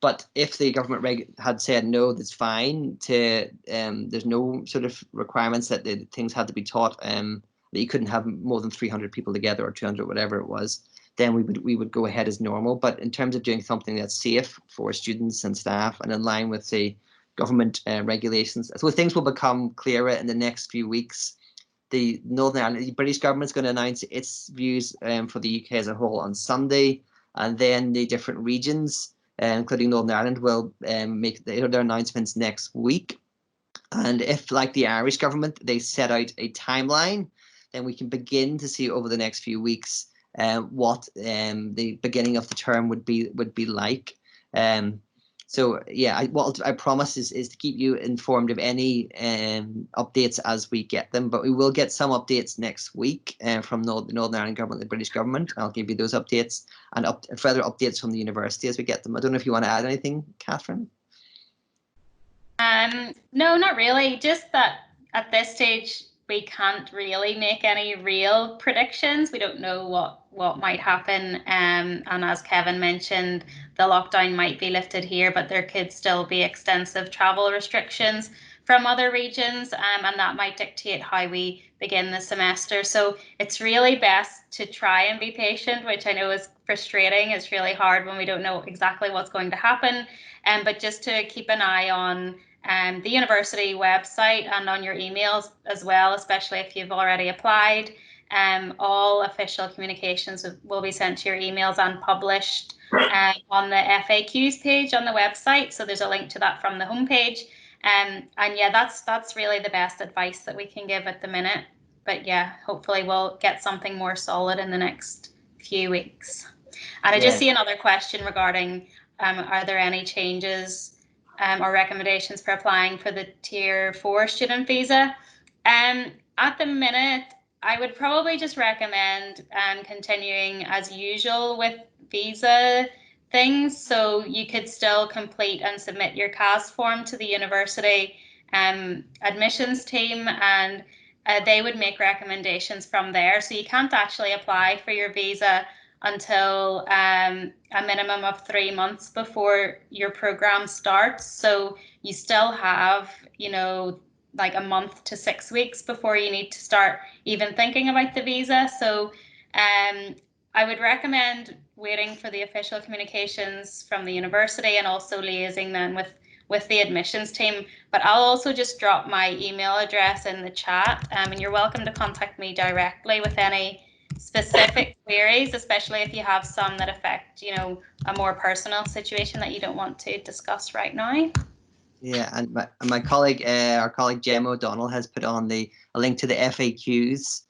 But if the government had said no, that's fine. There's no sort of requirements that the things had to be taught. That you couldn't have more than 300 people together, or 200, whatever it was. Then we would go ahead as normal. But in terms of doing something that's safe for students and staff and in line with the government regulations, so things will become clearer in the next few weeks. The British government's going to announce its views for the UK as a whole on Sunday, and then the different regions, including Northern Ireland, will make their announcements next week. And if, like the Irish government, they set out a timeline, then we can begin to see over the next few weeks what the beginning of the term would be like. So yeah, what I promise is to keep you informed of any updates as we get them, but we will get some updates next week from the Northern Ireland government, the British government. I'll give you those updates and further updates from the university as we get them. I don't know if you want to add anything, Catherine. No, not really. Just that at this stage, we can't really make any real predictions. We don't know what might happen. And as Kevin mentioned, the lockdown might be lifted here, but there could still be extensive travel restrictions from other regions, and that might dictate how we begin the semester. So it's really best to try and be patient, which I know is frustrating. It's really hard when we don't know exactly what's going to happen. But just to keep an eye on the university website and on your emails as well, especially if you've already applied. All official communications will be sent to your emails and published on the FAQs page on the website. So there's a link to that from the homepage. And yeah, that's really the best advice that we can give at the minute. But yeah, hopefully we'll get something more solid in the next few weeks. And I just see another question regarding are there any changes or recommendations for applying for the Tier 4 student visa? At the minute, I would probably just recommend continuing as usual with visa things. So you could still complete and submit your CAS form to the university admissions team, and they would make recommendations from there. So you can't actually apply for your visa until a minimum of 3 months before your program starts. So you still have, like a month to 6 weeks before you need to start even thinking about the visa. So I would recommend waiting for the official communications from the university and also liaising then with the admissions team. But I'll also just drop my email address in the chat, and you're welcome to contact me directly with any specific queries, especially if you have some that affect, a more personal situation that you don't want to discuss right now. Yeah, and my colleague, our colleague Gemma O'Donnell, has put on a link to the FAQs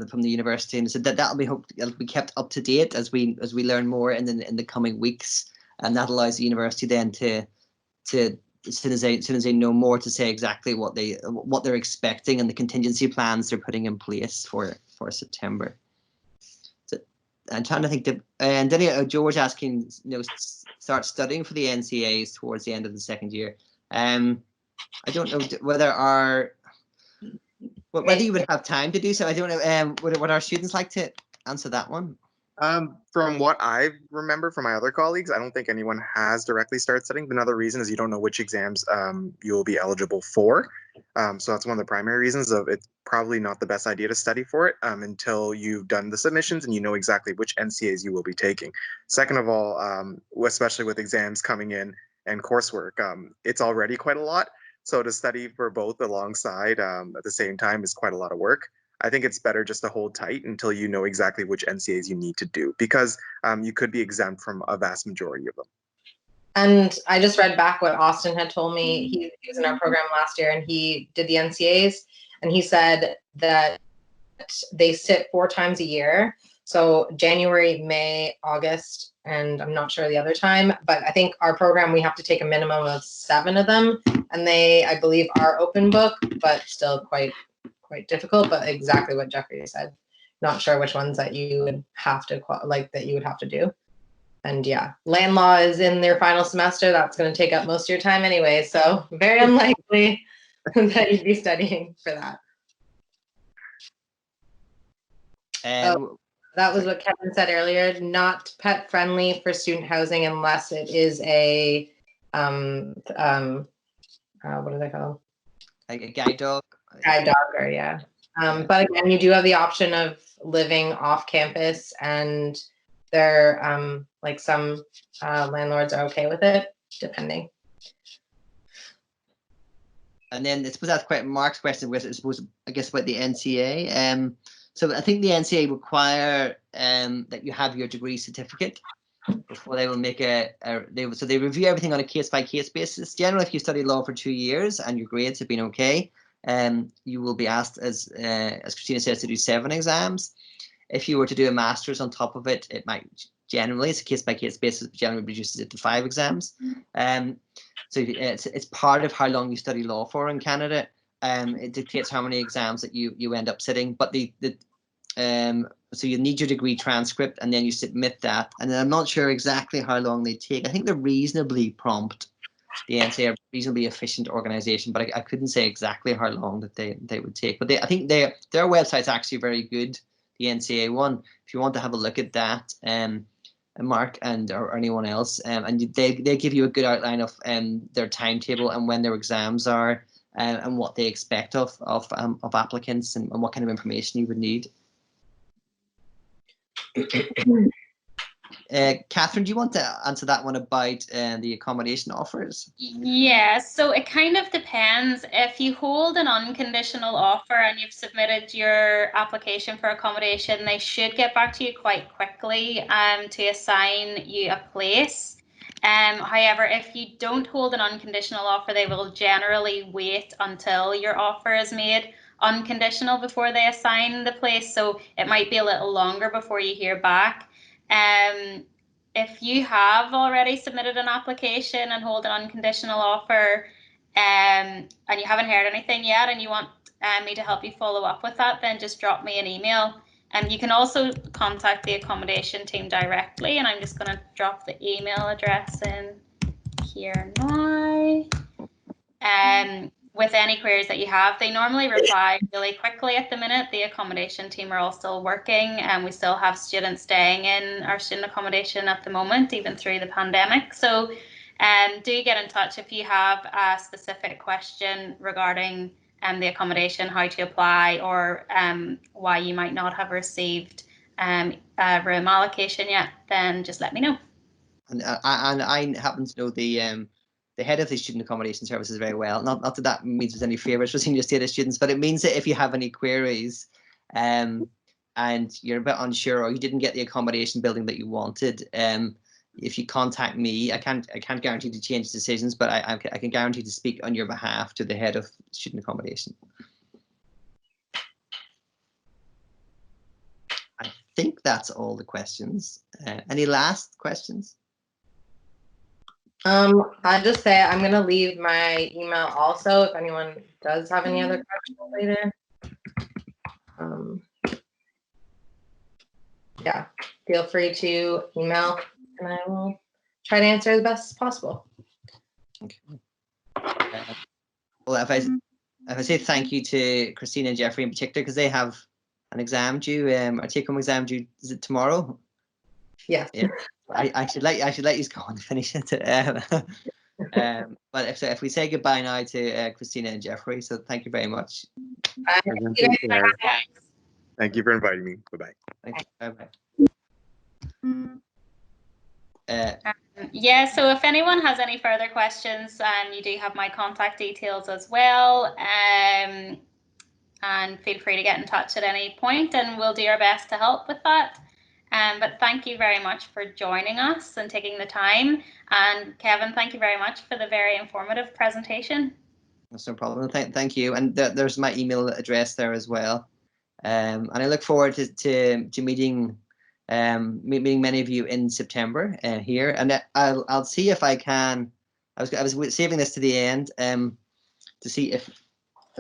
from the university, and said that'll be kept up to date as we learn more in the coming weeks, and that allows the university then to as soon as they know more, to say exactly what they're expecting and the contingency plans they're putting in place for September. So I'm trying to think. And then George asking, start studying for the NCAAs towards the end of the second year. I don't know whether you would have time to do so. I don't know. Would our students like to answer that one? From what I remember from my other colleagues, I don't think anyone has directly started studying. But another reason is you don't know which exams you will be eligible for. So that's one of the primary reasons of it's probably not the best idea to study for it until you've done the submissions and you know exactly which NCAs you will be taking. Second of all, especially with exams coming in and coursework, it's already quite a lot. So to study for both alongside at the same time is quite a lot of work. I think it's better just to hold tight until you know exactly which NCAs you need to do, because you could be exempt from a vast majority of them. And I just read back what Austin had told me. He was in our program last year and he did the NCAs, and he said that they sit 4 times a year. So January, May, August, and I'm not sure the other time, but I think our program, we have to take a minimum of 7 of them. And they, I believe, are open book, but still quite difficult, but exactly what Jeffrey said. Not sure which ones that you would have to do. And yeah, land law is in their final semester. That's going to take up most of your time anyway. So very unlikely that you'd be studying for that. That was what Kevin said earlier. Not pet friendly for student housing unless it is a what are they called? Like a guide dog. Guide dog, or yeah. But again, you do have the option of living off campus, and they're like some landlords are okay with it, depending. And then I suppose that's quite Mark's question, which I guess about the NCA. So I think the NCA require that you have your degree certificate before they will make so they review everything on a case-by-case basis. Generally, if you studied law for 2 years and your grades have been okay, you will be asked, as Christina says, to do 7 exams. if you were to do a master's on top of it, it might generally, it's a case-by-case basis, generally reduces it to 5 exams. So it's part of how long you study law for in Canada. It dictates how many exams that you end up sitting. But so you need your degree transcript, and then you submit that. And then I'm not sure exactly how long they take. I think they're reasonably prompt. The NCAA are a reasonably efficient organization, but I couldn't say exactly how long that they would take. But I think their website's actually very good, the NCAA one. If you want to have a look at that, Mark or anyone else, and they give you a good outline of their timetable and when their exams are, and what they expect of applicants, and what kind of information you would need. Catherine, do you want to answer that one about the accommodation offers? Yeah, so it kind of depends. If you hold an unconditional offer and you've submitted your application for accommodation, they should get back to you quite quickly to assign you a place. However, if you don't hold an unconditional offer, they will generally wait until your offer is made unconditional before they assign the place. So it might be a little longer before you hear back. If you have already submitted an application and hold an unconditional offer, and you haven't heard anything yet, and you want me to help you follow up with that, then just drop me an email. And you can also contact the accommodation team directly, and I'm just going to drop the email address in here now. With any queries that you have, they normally reply really quickly at the minute. The accommodation team are all still working, and we still have students staying in our student accommodation at the moment, even through the pandemic. So do get in touch if you have a specific question regarding the accommodation, how to apply, or why you might not have received a room allocation yet, then just let me know. And I happen to know the head of the student accommodation services very well. Not that that means there's any favours for senior status students, but it means that if you have any queries and you're a bit unsure, or you didn't get the accommodation building that you wanted, if you contact me, I can't guarantee to change decisions, but I can guarantee to speak on your behalf to the head of student accommodation. I think that's all the questions. Any last questions? I'll just say I'm going to leave my email also if anyone does have any other questions later. Yeah, feel free to email, and I will try to answer as best as possible. Okay. Well, if I say thank you to Christina and Jeffrey in particular, because they have an exam due, a take-home exam due. Is it tomorrow? Yes. Yeah. I should let you go and finish it. But if we say goodbye now to Christina and Jeffrey, so thank you very much. Thank you for inviting me. Bye-bye. Thank you. Bye-bye. Yeah, so if anyone has any further questions, you do have my contact details as well, and feel free to get in touch at any point, and we'll do our best to help with that. But thank you very much for joining us and taking the time. And Kevin, thank you very much for the very informative presentation. That's no problem. Thank you. And there's my email address there as well. And I look forward to meeting many of you in September here. And I'll see if I can. I was saving this to the end to see if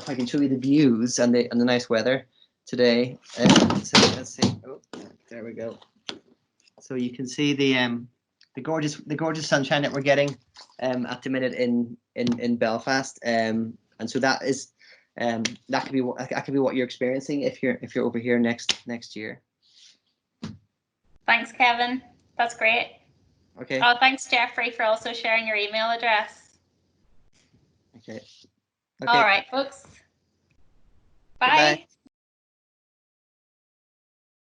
I can show you the views and the nice weather today. So let's see. Oh, there we go. So you can see the gorgeous sunshine that we're getting at the minute in Belfast. And so that is that could be what you're experiencing if you're over here next year. Thanks, Kevin. That's great. Okay. Oh, thanks, Jeffrey, for also sharing your email address. Okay. All right, folks. Bye. Goodbye.